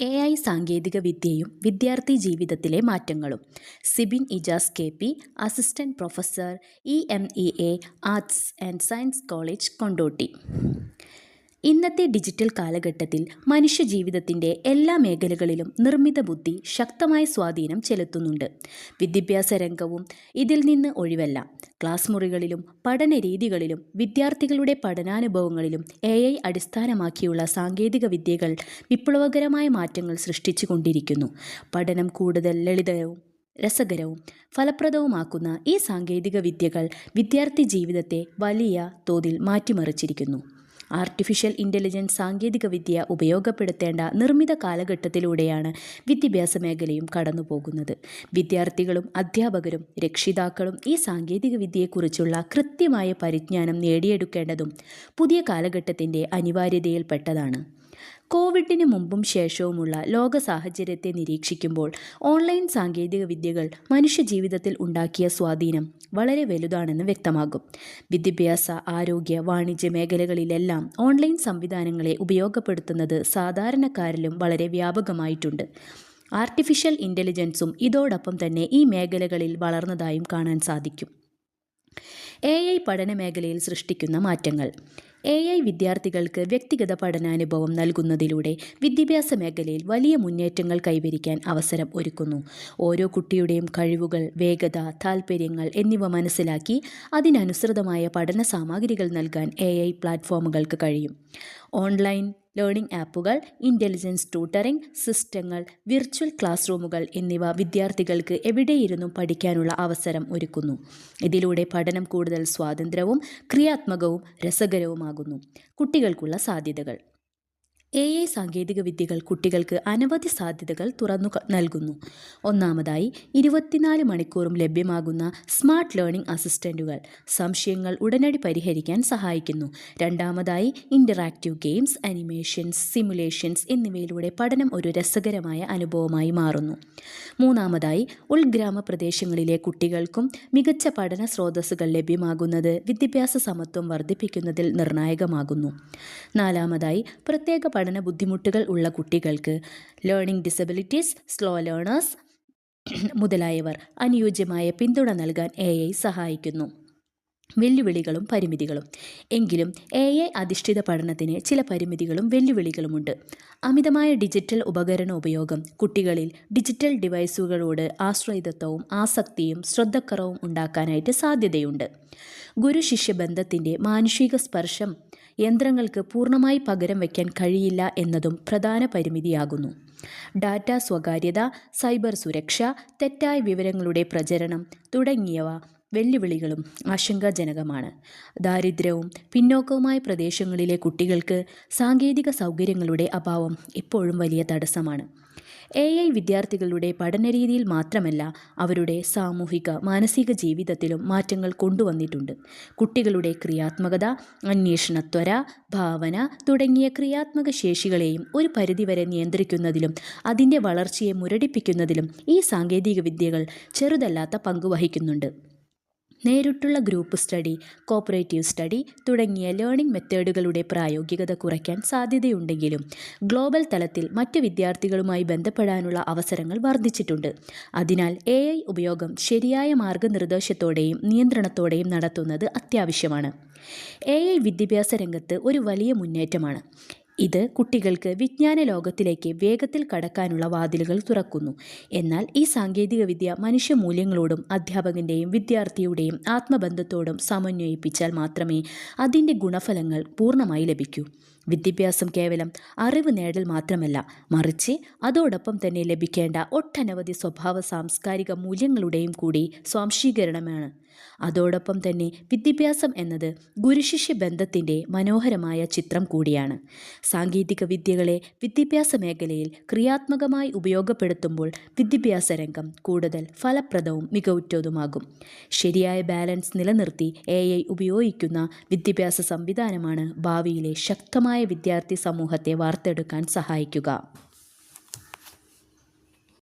AI സാങ്കേതിക വിദ്യയും വിദ്യാർത്ഥി ജീവിതത്തിലെ മാറ്റങ്ങളും. Sibin Ijas KP, assistant professor, EMEA arts and science college, Kondotty. ഇന്നത്തെ ഡിജിറ്റൽ കാലഘട്ടത്തിൽ മനുഷ്യജീവിതത്തിൻ്റെ എല്ലാ മേഖലകളിലും നിർമ്മിത ബുദ്ധി ശക്തമായ സ്വാധീനം ചെലുത്തുന്നുണ്ട്. വിദ്യാഭ്യാസ രംഗവും ഇതിൽ നിന്ന് ഒഴിവല്ല. ക്ലാസ് മുറികളിലും പഠനരീതികളിലും വിദ്യാർത്ഥികളുടെ പഠനാനുഭവങ്ങളിലും AI അടിസ്ഥാനമാക്കിയുള്ള സാങ്കേതിക വിദ്യകൾ വിപ്ലവകരമായ മാറ്റങ്ങൾ സൃഷ്ടിച്ചുകൊണ്ടിരിക്കുന്നു. പഠനം കൂടുതൽ ലളിതവും രസകരവും ഫലപ്രദവുമാക്കുന്ന ഈ സാങ്കേതിക വിദ്യകൾ വിദ്യാർത്ഥി ജീവിതത്തെ വലിയ തോതിൽ മാറ്റിമറിച്ചിരിക്കുന്നു. ആർട്ടിഫിഷ്യൽ ഇൻ്റലിജൻസ് സാങ്കേതികവിദ്യ ഉപയോഗപ്പെടുത്തേണ്ട നിർമ്മിത കാലഘട്ടത്തിലൂടെയാണ് വിദ്യാഭ്യാസ മേഖലയും കടന്നുപോകുന്നത്. വിദ്യാർത്ഥികളും അധ്യാപകരും രക്ഷിതാക്കളും ഈ സാങ്കേതികവിദ്യയെക്കുറിച്ചുള്ള കൃത്യമായ പരിജ്ഞാനം നേടിയെടുക്കേണ്ടതും പുതിയ കാലഘട്ടത്തിൻ്റെ അനിവാര്യതയിൽപ്പെട്ടതാണ്. കോവിഡിന് മുമ്പും ശേഷവുമുള്ള ലോക സാഹചര്യത്തെ നിരീക്ഷിക്കുമ്പോൾ ഓൺലൈൻ സാങ്കേതിക വിദ്യകൾ മനുഷ്യജീവിതത്തിൽ ഉണ്ടാക്കിയ സ്വാധീനം വളരെ വലുതാണെന്ന് വ്യക്തമാകും. വിദ്യാഭ്യാസ, ആരോഗ്യ, വാണിജ്യ മേഖലകളിലെല്ലാം ഓൺലൈൻ സംവിധാനങ്ങളെ ഉപയോഗപ്പെടുത്തുന്നത് സാധാരണക്കാരിലും വളരെ വ്യാപകമായിട്ടുണ്ട്. ആർട്ടിഫിഷ്യൽ ഇൻ്റലിജൻസും ഇതോടൊപ്പം തന്നെ ഈ മേഖലകളിൽ വളർന്നതായും കാണാൻ സാധിക്കും. AI പഠന മേഖലയിൽ സൃഷ്ടിക്കുന്ന മാറ്റങ്ങൾ. AI വിദ്യാർത്ഥികൾക്ക് വ്യക്തിഗത പഠനാനുഭവം നൽകുന്നതിലൂടെ വിദ്യാഭ്യാസ മേഖലയിൽ വലിയ മുന്നേറ്റങ്ങൾ കൈവരിക്കാൻ അവസരം ഒരുക്കുന്നു. ഓരോ കുട്ടിയുടെയും കഴിവുകൾ, വേഗത, താൽപ്പര്യങ്ങൾ എന്നിവ മനസ്സിലാക്കി അതിനനുസൃതമായ പഠന സാമഗ്രികൾ നൽകാൻ AI പ്ലാറ്റ്ഫോമുകൾക്ക് കഴിയും. ഓൺലൈൻ ലേണിംഗ് ആപ്പുകൾ, ഇൻ്റലിജൻസ് ട്യൂട്ടറിംഗ് സിസ്റ്റങ്ങൾ, വിർച്വൽ ക്ലാസ് റൂമുകൾ എന്നിവ വിദ്യാർത്ഥികൾക്ക് എവിടെയിരുന്നും പഠിക്കാനുള്ള അവസരം ഒരുക്കുന്നു. ഇതിലൂടെ പഠനം കൂടുതൽ സ്വതന്ത്രവും ക്രിയാത്മകവും രസകരവുമാകുന്നു. കുട്ടികൾക്കുള്ള സാധ്യതകൾ. AI സാങ്കേതിക വിദ്യകൾ കുട്ടികൾക്ക് അനവധി സാധ്യതകൾ തുറന്നു നൽകുന്നു. ഒന്നാമതായി, 24 മണിക്കൂറും ലഭ്യമാകുന്ന സ്മാർട്ട് ലേണിംഗ് അസിസ്റ്റൻറ്റുകൾ സംശയങ്ങൾ ഉടനടി പരിഹരിക്കാൻ സഹായിക്കുന്നു. രണ്ടാമതായി, ഇൻ്ററാക്റ്റീവ് ഗെയിംസ്, അനിമേഷൻസ്, സിമുലേഷൻസ് എന്നിവയിലൂടെ പഠനം ഒരു രസകരമായ അനുഭവമായി മാറുന്നു. മൂന്നാമതായി, ഉൾഗ്രാമ പ്രദേശങ്ങളിലെ കുട്ടികൾക്കും മികച്ച പഠന സ്രോതസ്സുകൾ ലഭ്യമാകുന്നത് വിദ്യാഭ്യാസ സമത്വം വർദ്ധിപ്പിക്കുന്നതിൽ നിർണായകമാകുന്നു. നാലാമതായി, പ്രത്യേക പഠന ബുദ്ധിമുട്ടുകൾ ഉള്ള കുട്ടികൾക്ക്, ലേണിംഗ് ഡിസബിലിറ്റീസ്, സ്ലോ ലേണേഴ്സ് മുതലായവർ അനുയോജ്യമായ പിന്തുണ നൽകാൻ AI സഹായിക്കുന്നു. വെല്ലുവിളികളും പരിമിതികളും. എങ്കിലും AI അധിഷ്ഠിത പഠനത്തിന് ചില പരിമിതികളും വെല്ലുവിളികളുമുണ്ട്. അമിതമായ ഡിജിറ്റൽ ഉപകരണ ഉപയോഗം കുട്ടികളിൽ ഡിജിറ്റൽ ഡിവൈസുകളോട് ആശ്രിതത്വവും ആസക്തിയും ശ്രദ്ധക്കുറവും ഉണ്ടാക്കാനായിട്ട് സാധ്യതയുണ്ട്. ഗുരു-ശിഷ്യ ബന്ധത്തിൻ്റെ മാനുഷിക സ്പർശം യന്ത്രങ്ങൾക്ക് പൂർണ്ണമായി പകരം വയ്ക്കാൻ കഴിയില്ല എന്നതും പ്രധാന പരിമിതിയാകുന്നു. ഡാറ്റ സ്വകാര്യത, സൈബർ സുരക്ഷ, തെറ്റായ വിവരങ്ങളുടെ പ്രചരണം തുടങ്ങിയവ വെല്ലുവിളികളും ആശങ്കാജനകമാണ്. ദാരിദ്ര്യവും പിന്നോക്കവുമായ പ്രദേശങ്ങളിലെ കുട്ടികൾക്ക് സാങ്കേതിക സൗകര്യങ്ങളുടെ അഭാവം ഇപ്പോഴും വലിയ തടസ്സമാണ്. AI വിദ്യാർത്ഥികളുടെ പഠനരീതിയിൽ മാത്രമല്ല, അവരുടെ സാമൂഹിക, മാനസിക ജീവിതത്തിലും മാറ്റങ്ങൾ കൊണ്ടുവന്നിട്ടുണ്ട്. കുട്ടികളുടെ ക്രിയാത്മകത, അന്വേഷണത്വര, ഭാവന തുടങ്ങിയ ക്രിയാത്മക ശേഷികളെയും ഒരു പരിധിവരെ നിയന്ത്രിക്കുന്നതിലും അതിൻ്റെ വളർച്ചയെ മുരടിപ്പിക്കുന്നതിലും ഈ സാങ്കേതിക വിദ്യകൾ ചെറുതല്ലാത്ത പങ്കുവഹിക്കുന്നുണ്ട്. നേരിട്ടുള്ള ഗ്രൂപ്പ് സ്റ്റഡി, കോപ്പറേറ്റീവ് സ്റ്റഡി തുടങ്ങിയ ലേണിംഗ് മെത്തേഡുകളുടെ പ്രായോഗികത കുറയ്ക്കാൻ സാധ്യതയുണ്ടെങ്കിലും ഗ്ലോബൽ തലത്തിൽ മറ്റ് വിദ്യാർത്ഥികളുമായി ബന്ധപ്പെടാനുള്ള അവസരങ്ങൾ വർദ്ധിച്ചിട്ടുണ്ട്. അതിനാൽ AI ഉപയോഗം ശരിയായ മാർഗനിർദ്ദേശത്തോടെയും നിയന്ത്രണത്തോടെയും നടത്തുന്നത് അത്യാവശ്യമാണ്. AI വിദ്യാഭ്യാസ രംഗത്ത് ഒരു വലിയ മുന്നേറ്റമാണ്. ഇത് കുട്ടികൾക്ക് വിജ്ഞാന ലോകത്തിലേക്ക് വേഗത്തിൽ കടക്കാനുള്ള വാതിലുകൾ തുറക്കുന്നു. എന്നാൽ ഈ സാങ്കേതികവിദ്യ മനുഷ്യമൂല്യങ്ങളോടും അധ്യാപകൻ്റെയും വിദ്യാർത്ഥിയുടെയും ആത്മബന്ധത്തോടും സമന്വയിപ്പിച്ചാൽ മാത്രമേ അതിൻ്റെ ഗുണഫലങ്ങൾ പൂർണ്ണമായി ലഭിക്കൂ. വിദ്യാഭ്യാസം കേവലം അറിവ് നേടൽ മാത്രമല്ല, മറിച്ച് അതോടൊപ്പം തന്നെ ലഭിക്കേണ്ട ഒട്ടനവധി സ്വഭാവ, സാംസ്കാരിക മൂല്യങ്ങളുടെയും കൂടി സ്വാംശീകരണമാണ്. അതോടൊപ്പം തന്നെ വിദ്യാഭ്യാസം എന്നത് ഗുരുശിഷ്യ ബന്ധത്തിൻ്റെ മനോഹരമായ ചിത്രം കൂടിയാണ്. സാങ്കേതിക വിദ്യകളെ വിദ്യാഭ്യാസ മേഖലയിൽ ക്രിയാത്മകമായി ഉപയോഗപ്പെടുത്തുമ്പോൾ വിദ്യാഭ്യാസ രംഗം കൂടുതൽ ഫലപ്രദവും മികവുറ്റതുമാകും. ശരിയായ ബാലൻസ് നിലനിർത്തി AI ഉപയോഗിക്കുന്ന വിദ്യാഭ്യാസ സംവിധാനമാണ് ഭാവിയിലെ ശക്തമായ വിദ്യാർത്ഥി സമൂഹത്തെ വാർത്തെടുക്കാൻ സഹായിക്കുക.